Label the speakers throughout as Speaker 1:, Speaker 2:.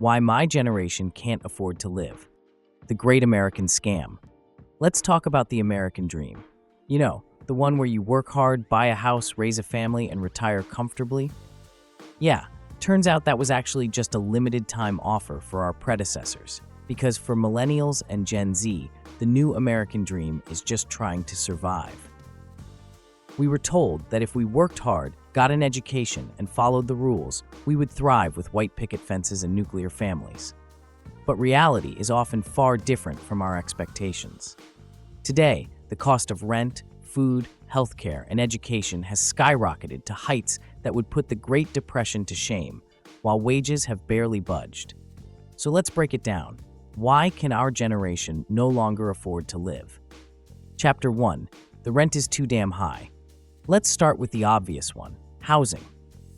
Speaker 1: Why my generation can't afford to live. The Great American Scam. Let's talk about the American dream. You know, the one where you work hard, buy a house, raise a family, and retire comfortably? Yeah, turns out that was actually just a limited time offer for our predecessors. Because for Millennials and Gen Z, the new American dream is just trying to survive. We were told that if we worked hard, got an education, and followed the rules, we would thrive with white picket fences and nuclear families. But reality is often far different from our expectations. Today, the cost of rent, food, healthcare, and education has skyrocketed to heights that would put the Great Depression to shame, while wages have barely budged. So let's break it down. Why can our generation no longer afford to live? Chapter 1. The rent is too damn high. Let's start with the obvious one, housing.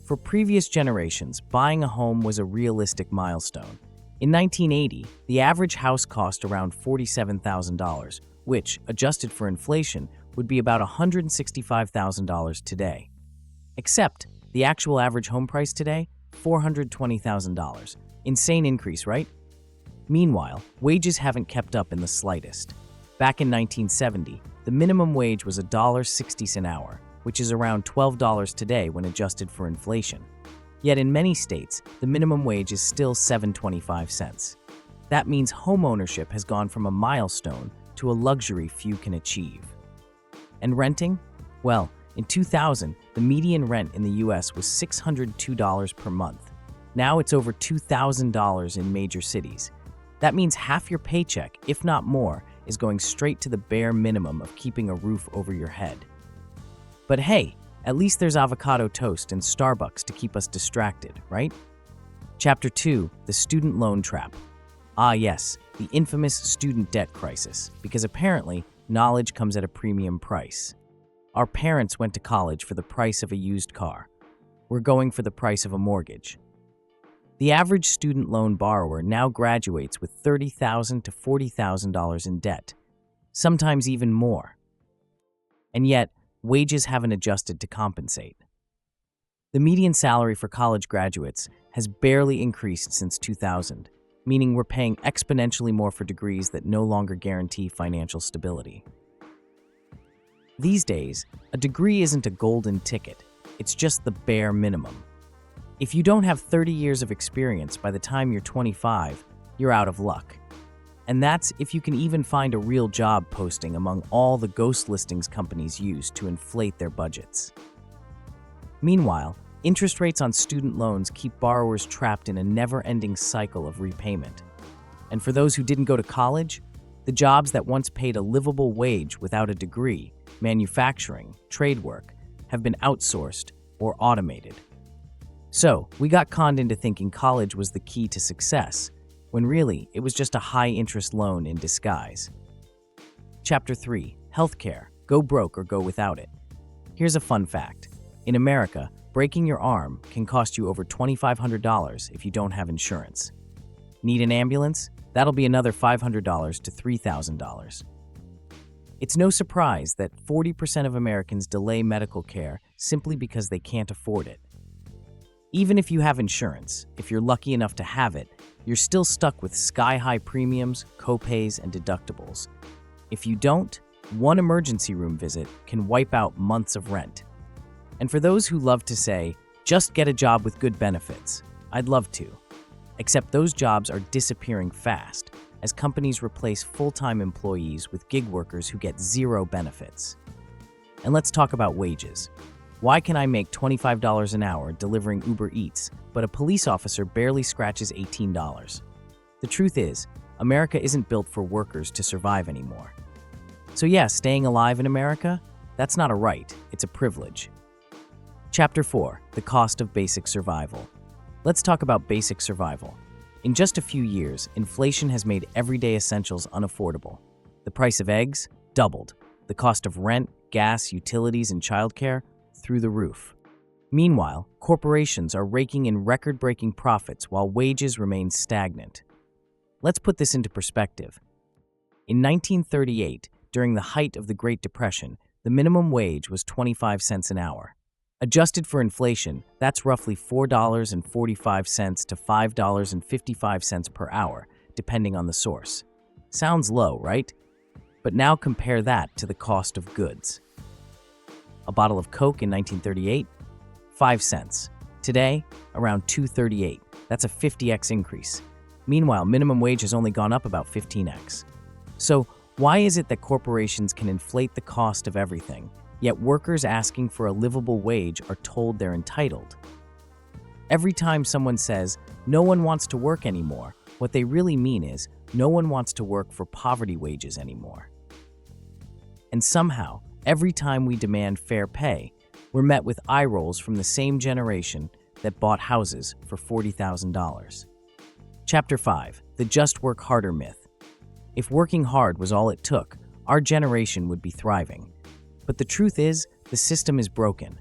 Speaker 1: For previous generations, buying a home was a realistic milestone. In 1980, the average house cost around $47,000, which, adjusted for inflation, would be about $165,000 today. Except, the actual average home price today? $420,000. Insane increase, right? Meanwhile, wages haven't kept up in the slightest. Back in 1970, the minimum wage was $1.60 an hour, which is around $12 today when adjusted for inflation. Yet in many states, the minimum wage is still $7.25. That means homeownership has gone from a milestone to a luxury few can achieve. And renting? Well, in 2000, the median rent in the US was $602 per month. Now it's over $2,000 in major cities. That means half your paycheck, if not more, is going straight to the bare minimum of keeping a roof over your head. But hey, at least there's avocado toast and Starbucks to keep us distracted, right? Chapter 2. The Student Loan Trap. Ah yes, the infamous student debt crisis, because apparently, knowledge comes at a premium price. Our parents went to college for the price of a used car. We're going for the price of a mortgage. The average student loan borrower now graduates with $30,000 to $40,000 in debt, sometimes even more. And yet, wages haven't adjusted to compensate. The median salary for college graduates has barely increased since 2000, meaning we're paying exponentially more for degrees that no longer guarantee financial stability. These days, a degree isn't a golden ticket, it's just the bare minimum. If you don't have 30 years of experience by the time you're 25, you're out of luck. And that's if you can even find a real job posting among all the ghost listings companies use to inflate their budgets. Meanwhile, interest rates on student loans keep borrowers trapped in a never-ending cycle of repayment. And for those who didn't go to college, the jobs that once paid a livable wage without a degree, manufacturing, trade work, have been outsourced or automated. So, we got conned into thinking college was the key to success, when really, it was just a high-interest loan in disguise. Chapter 3. Healthcare. Go broke or go without it. Here's a fun fact. In America, breaking your arm can cost you over $2,500 if you don't have insurance. Need an ambulance? That'll be another $500 to $3,000. It's no surprise that 40% of Americans delay medical care simply because they can't afford it. Even if you have insurance, if you're lucky enough to have it, you're still stuck with sky-high premiums, copays, and deductibles. If you don't, one emergency room visit can wipe out months of rent. And for those who love to say, just get a job with good benefits, I'd love to. Except those jobs are disappearing fast, as companies replace full-time employees with gig workers who get zero benefits. And let's talk about wages. Why can I make $25 an hour delivering Uber Eats, but a police officer barely scratches $18? The truth is, America isn't built for workers to survive anymore. So yeah, staying alive in America, that's not a right, it's a privilege. Chapter 4. The Cost of Basic Survival. Let's talk about basic survival. In just a few years, inflation has made everyday essentials unaffordable. The price of eggs doubled. The cost of rent, gas, utilities, and childcare through the roof. Meanwhile, corporations are raking in record-breaking profits while wages remain stagnant. Let's put this into perspective. In 1938, during the height of the Great Depression, the minimum wage was 25 cents an hour. Adjusted for inflation, that's roughly $4.45 to $5.55 per hour, depending on the source. Sounds low, right? But now compare that to the cost of goods. A bottle of Coke in 1938? 5 cents. Today, around $2.38. That's a 50x increase. Meanwhile, minimum wage has only gone up about 15x. So, why is it that corporations can inflate the cost of everything, yet workers asking for a livable wage are told they're entitled? Every time someone says, "No one wants to work anymore," what they really mean is, no one wants to work for poverty wages anymore. And somehow, every time we demand fair pay, we're met with eye rolls from the same generation that bought houses for $40,000. Chapter 5. The Just Work Harder Myth. If working hard was all it took, our generation would be thriving. But the truth is, the system is broken.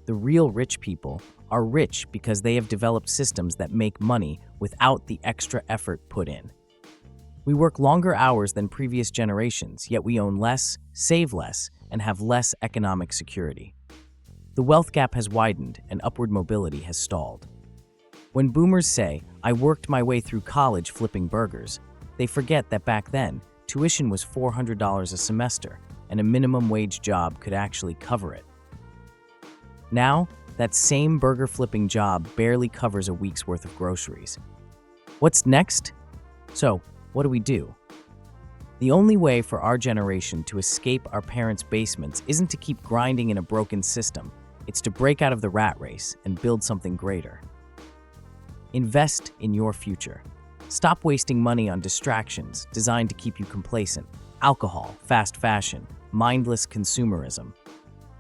Speaker 1: The real rich people are rich because they have developed systems that make money without the extra effort put in. We work longer hours than previous generations, yet we own less, save less, and have less economic security. The wealth gap has widened and upward mobility has stalled. When boomers say, "I worked my way through college flipping burgers," they forget that back then, tuition was $400 a semester, and a minimum wage job could actually cover it. Now, that same burger flipping job barely covers a week's worth of groceries. What's next? So, what do we do? The only way for our generation to escape our parents' basements isn't to keep grinding in a broken system. It's to break out of the rat race and build something greater. Invest in your future. Stop wasting money on distractions designed to keep you complacent. Alcohol, fast fashion, mindless consumerism.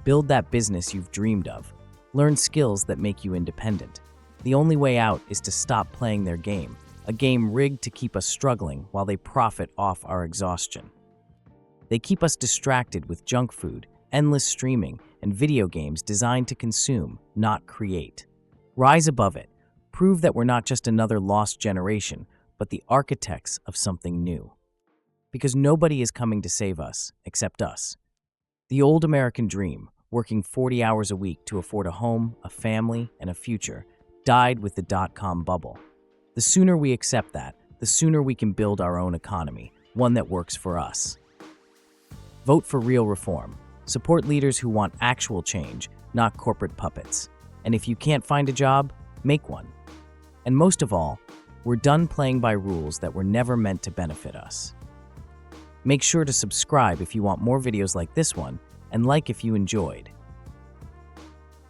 Speaker 1: Build that business you've dreamed of. Learn skills that make you independent. The only way out is to stop playing their game, a game rigged to keep us struggling while they profit off our exhaustion. They keep us distracted with junk food, endless streaming, and video games designed to consume, not create. Rise above it. Prove that we're not just another lost generation, but the architects of something new. Because nobody is coming to save us, except us. The old American dream, working 40 hours a week to afford a home, a family, and a future, died with the dot-com bubble. The sooner we accept that, the sooner we can build our own economy, one that works for us. Vote for real reform. Support leaders who want actual change, not corporate puppets. And if you can't find a job, make one. And most of all, we're done playing by rules that were never meant to benefit us. Make sure to subscribe if you want more videos like this one, and like if you enjoyed.